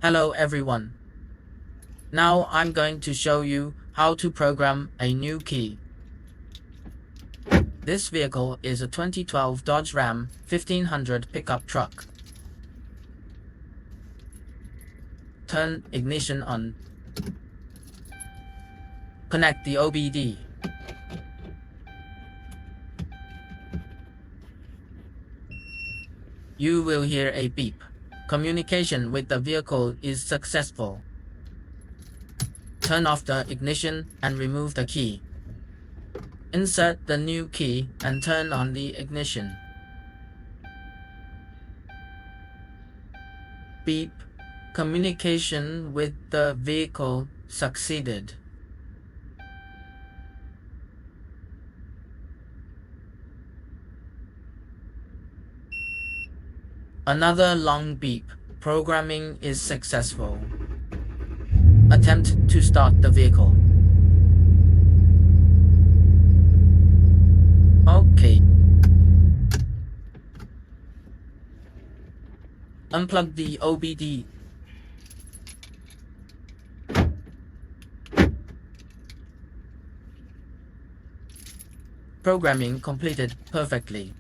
Hello everyone. Now I'm going to show you how to program a new key. This vehicle is a 2012 Dodge Ram 1500 pickup truck. Turn ignition on. Connect the OBD. You will hear a beep. Communication with the vehicle is successful. Turn off the ignition and remove the key. Insert the new key and turn on the ignition. Beep. Communication with the vehicle succeeded. Another long beep. Programming is successful. Attempt to start the vehicle. Okay. Unplug the OBD. Programming completed perfectly.